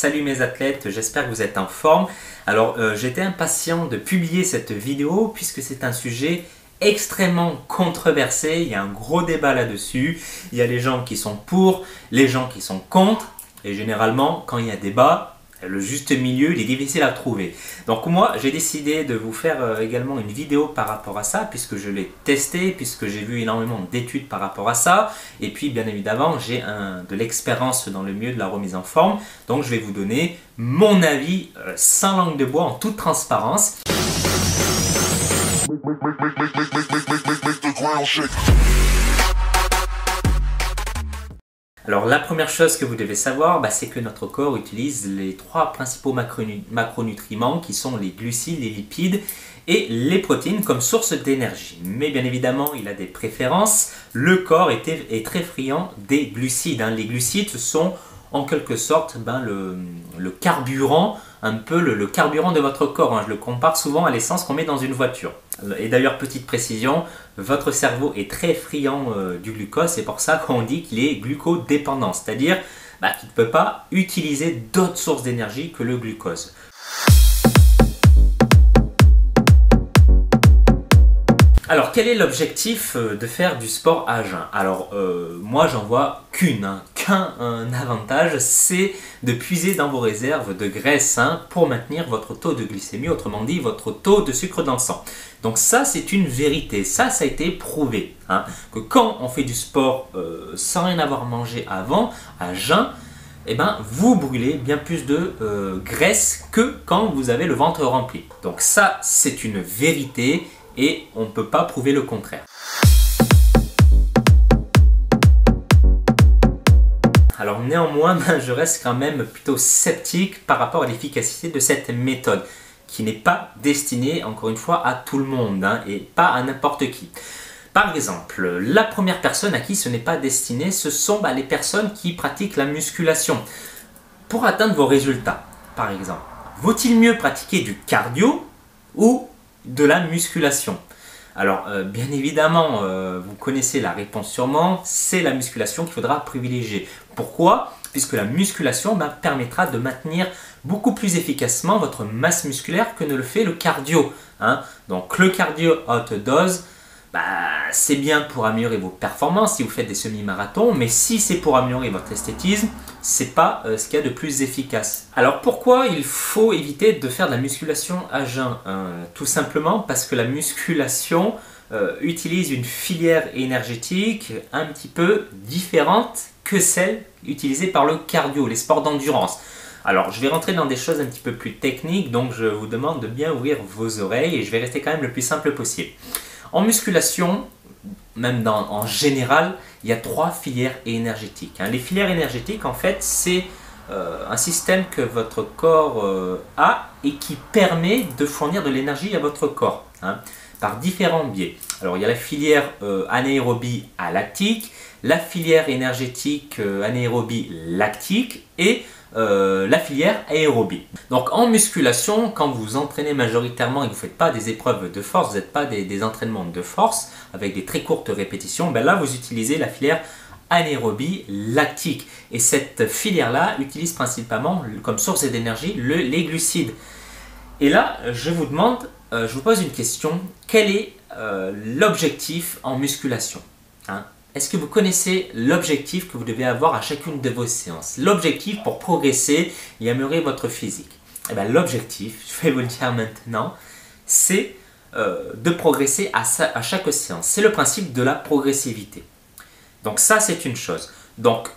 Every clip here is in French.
Salut mes athlètes, j'espère que vous êtes en forme. Alors j'étais impatient de publier cette vidéo puisque c'est un sujet extrêmement controversé. Il y a un gros débat là-dessus. Il y a les gens qui sont pour, les gens qui sont contre. Et généralement, quand il y a débat, le juste milieu, il est difficile à trouver. Donc moi, j'ai décidé de vous faire également une vidéo par rapport à ça, puisque je l'ai testé, puisque j'ai vu énormément d'études par rapport à ça. Et puis, bien évidemment, j'ai de l'expérience dans le milieu de la remise en forme. Donc, je vais vous donner mon avis sans langue de bois, en toute transparence. Alors la première chose que vous devez savoir, c'est que notre corps utilise les trois principaux macronutriments qui sont les glucides, les lipides et les protéines comme source d'énergie. Mais bien évidemment, il a des préférences. Le corps est très friand des glucides. Les glucides sont en quelque sorte le carburant, un peu le carburant de votre corps. Je le compare souvent à l'essence qu'on met dans une voiture. Et d'ailleurs, petite précision, votre cerveau est très friand du glucose, c'est pour ça qu'on dit qu'il est glucodépendant, c'est-à-dire qu'il ne peut pas utiliser d'autres sources d'énergie que le glucose. Alors, quel est l'objectif de faire du sport à jeun? Alors, moi, j'en vois qu'un avantage, c'est de puiser dans vos réserves de graisse pour maintenir votre taux de glycémie, autrement dit, votre taux de sucre dans le sang. Donc ça, c'est une vérité. Ça a été prouvé. Que quand on fait du sport sans rien avoir mangé avant, à jeun, vous brûlez bien plus de graisse que quand vous avez le ventre rempli. Donc ça, c'est une vérité. Et on ne peut pas prouver le contraire. Alors néanmoins, je reste quand même plutôt sceptique par rapport à l'efficacité de cette méthode, qui n'est pas destinée, encore une fois, à tout le monde, et pas à n'importe qui. Par exemple, la première personne à qui ce n'est pas destiné, ce sont les personnes qui pratiquent la musculation. Pour atteindre vos résultats, par exemple, vaut-il mieux pratiquer du cardio ou de la musculation? Alors bien évidemment, vous connaissez la réponse sûrement, c'est la musculation qu'il faudra privilégier. Pourquoi? Puisque la musculation permettra de maintenir beaucoup plus efficacement votre masse musculaire que ne le fait le cardio. Donc le cardio à haute dose, c'est bien pour améliorer vos performances si vous faites des semi-marathons, mais si c'est pour améliorer votre esthétisme, c'est pas ce qu'il y a de plus efficace. Alors pourquoi il faut éviter de faire de la musculation à jeun? Tout simplement parce que la musculation utilise une filière énergétique un petit peu différente que celle utilisée par le cardio, les sports d'endurance. Alors je vais rentrer dans des choses un petit peu plus techniques, donc je vous demande de bien ouvrir vos oreilles et je vais rester quand même le plus simple possible. En musculation, même en général, il y a trois filières énergétiques. Les filières énergétiques, en fait, c'est un système que votre corps a et qui permet de fournir de l'énergie à votre corps par différents biais. Alors, il y a la filière anaérobie à lactique, la filière énergétique anaérobie lactique et la filière aérobie. Donc en musculation, quand vous vous entraînez majoritairement et que vous ne faites pas des épreuves de force, vous n'êtes pas des entraînements de force avec des très courtes répétitions, là vous utilisez la filière anaérobie lactique. Et cette filière-là utilise principalement comme source d'énergie les glucides. Et là, je vous pose une question, quel est l'objectif en musculation? Est-ce que vous connaissez l'objectif que vous devez avoir à chacune de vos séances? L'objectif pour progresser et améliorer votre physique. L'objectif, je vais vous le dire maintenant, c'est de progresser à chaque séance. C'est le principe de la progressivité. Donc ça, c'est une chose. Donc,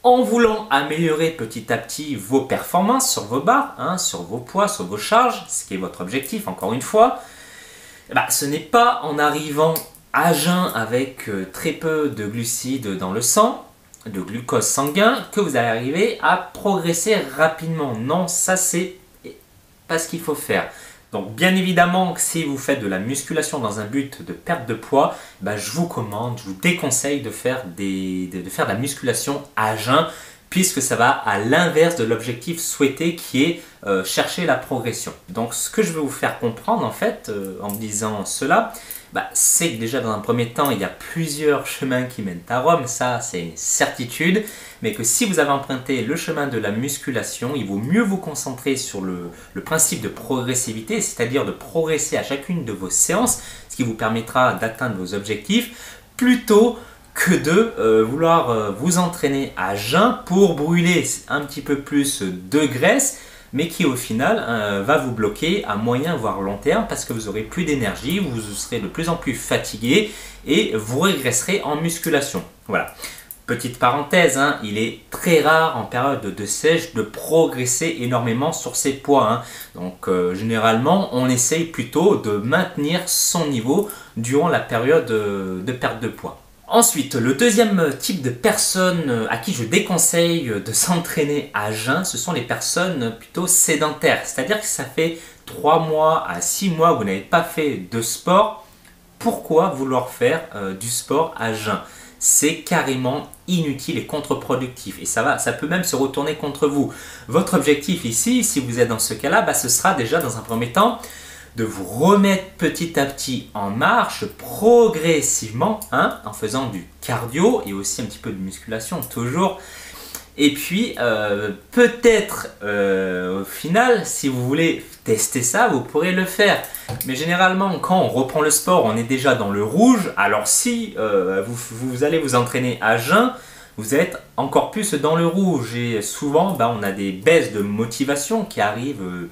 en voulant améliorer petit à petit vos performances sur vos barres, sur vos poids, sur vos charges, ce qui est votre objectif, encore une fois, ce n'est pas en arrivant à jeun avec très peu de glucides dans le sang, de glucose sanguin, que vous allez arriver à progresser rapidement. Non, ça c'est pas ce qu'il faut faire. Donc bien évidemment, si vous faites de la musculation dans un but de perte de poids, je vous déconseille de faire de la musculation à jeun, puisque ça va à l'inverse de l'objectif souhaité qui est chercher la progression. Donc ce que je veux vous faire comprendre en fait, en disant cela, c'est que déjà dans un premier temps, il y a plusieurs chemins qui mènent à Rome, ça c'est une certitude, mais que si vous avez emprunté le chemin de la musculation, il vaut mieux vous concentrer sur le principe de progressivité, c'est-à-dire de progresser à chacune de vos séances, ce qui vous permettra d'atteindre vos objectifs, plutôt que de vouloir vous entraîner à jeun pour brûler un petit peu plus de graisse, mais qui au final va vous bloquer à moyen voire long terme parce que vous aurez plus d'énergie, vous serez de plus en plus fatigué et vous régresserez en musculation. Voilà. Petite parenthèse, il est très rare en période de sèche de progresser énormément sur ses poids. Donc généralement, on essaye plutôt de maintenir son niveau durant la période de perte de poids. Ensuite, le deuxième type de personnes à qui je déconseille de s'entraîner à jeun, ce sont les personnes plutôt sédentaires. C'est-à-dire que ça fait 3 mois à 6 mois que vous n'avez pas fait de sport. Pourquoi vouloir faire du sport à jeun? C'est carrément inutile et contre-productif. Et ça peut même se retourner contre vous. Votre objectif ici, si vous êtes dans ce cas-là, ce sera déjà dans un premier temps de vous remettre petit à petit en marche progressivement, en faisant du cardio et aussi un petit peu de musculation toujours. Et puis peut-être au final, si vous voulez tester ça, vous pourrez le faire. Mais généralement, quand on reprend le sport, on est déjà dans le rouge. Alors si vous allez vous entraîner à jeun, vous êtes encore plus dans le rouge. Et souvent, on a des baisses de motivation qui arrivent de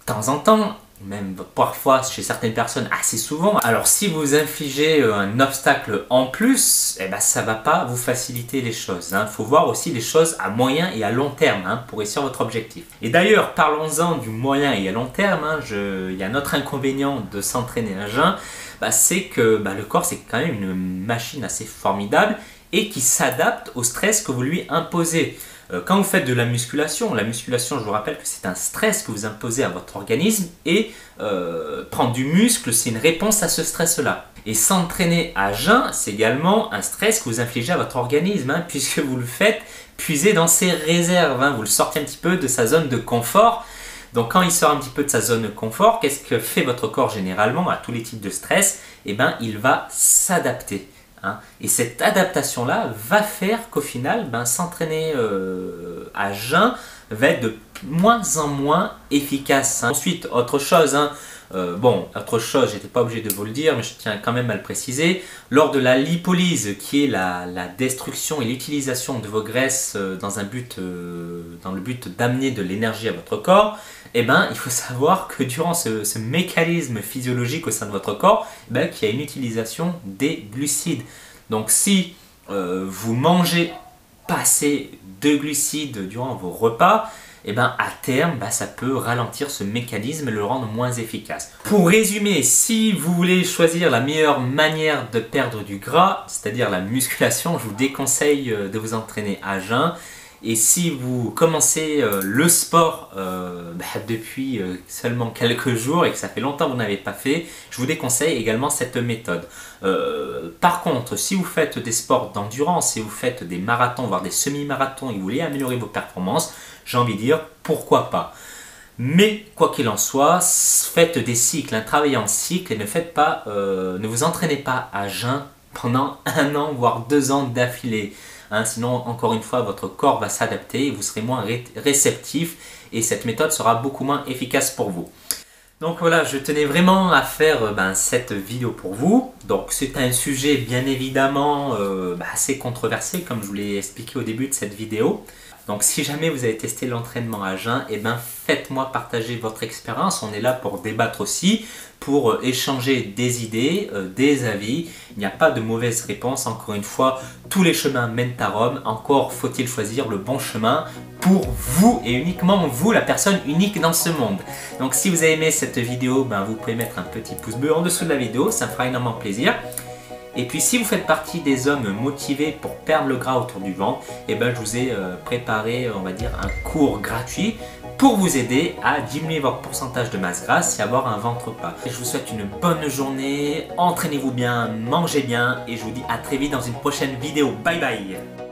temps en temps. Même parfois chez certaines personnes assez souvent. Alors si vous infligez un obstacle en plus, ça ne va pas vous faciliter les choses. Il faut voir aussi les choses à moyen et à long terme pour réussir votre objectif. Et d'ailleurs, parlons-en du moyen et à long terme. Il y a un autre inconvénient de s'entraîner à jeun, c'est que le corps c'est quand même une machine assez formidable et qui s'adapte au stress que vous lui imposez. Quand vous faites de la musculation, je vous rappelle que c'est un stress que vous imposez à votre organisme et prendre du muscle, c'est une réponse à ce stress-là. Et s'entraîner à jeun, c'est également un stress que vous infligez à votre organisme, puisque vous le faites puiser dans ses réserves, vous le sortez un petit peu de sa zone de confort. Donc quand il sort un petit peu de sa zone de confort, qu'est-ce que fait votre corps généralement à tous les types de stress? Il va s'adapter. Et cette adaptation-là va faire qu'au final, s'entraîner à jeun va être de moins en moins efficace. Ensuite, autre chose, autre chose, j'étais pas obligé de vous le dire, mais je tiens quand même à le préciser. Lors de la lipolyse, qui est la destruction et l'utilisation de vos graisses dans le but d'amener de l'énergie à votre corps, il faut savoir que durant ce mécanisme physiologique au sein de votre corps, qu'il y a une utilisation des glucides. Donc si vous mangez pas assez de glucides durant vos repas, à terme, ça peut ralentir ce mécanisme et le rendre moins efficace. Pour résumer, si vous voulez choisir la meilleure manière de perdre du gras, c'est-à-dire la musculation, je vous déconseille de vous entraîner à jeun. Et si vous commencez le sport depuis seulement quelques jours et que ça fait longtemps que vous n'avez pas fait, je vous déconseille également cette méthode. Par contre, si vous faites des sports d'endurance, si vous faites des marathons, voire des semi-marathons et que vous voulez améliorer vos performances, j'ai envie de dire pourquoi pas. Mais quoi qu'il en soit, faites des cycles, travaillez en cycle et ne vous entraînez pas à jeun pendant 1 an voire 2 ans d'affilée. Sinon, encore une fois, votre corps va s'adapter et vous serez moins réceptif et cette méthode sera beaucoup moins efficace pour vous. Donc voilà, je tenais vraiment à faire cette vidéo pour vous. Donc c'est un sujet bien évidemment assez controversé comme je vous l'ai expliqué au début de cette vidéo. Donc si jamais vous avez testé l'entraînement à jeun, faites-moi partager votre expérience. On est là pour débattre aussi, pour échanger des idées, des avis. Il n'y a pas de mauvaise réponse. Encore une fois, tous les chemins mènent à Rome. Encore faut-il choisir le bon chemin pour vous et uniquement vous, la personne unique dans ce monde. Donc si vous avez aimé cette vidéo, vous pouvez mettre un petit pouce bleu en dessous de la vidéo. Ça me fera énormément plaisir. Et puis si vous faites partie des hommes motivés pour perdre le gras autour du ventre, je vous ai préparé, on va dire, un cours gratuit pour vous aider à diminuer votre pourcentage de masse grasse et avoir un ventre plat. Je vous souhaite une bonne journée, entraînez-vous bien, mangez bien et je vous dis à très vite dans une prochaine vidéo. Bye bye!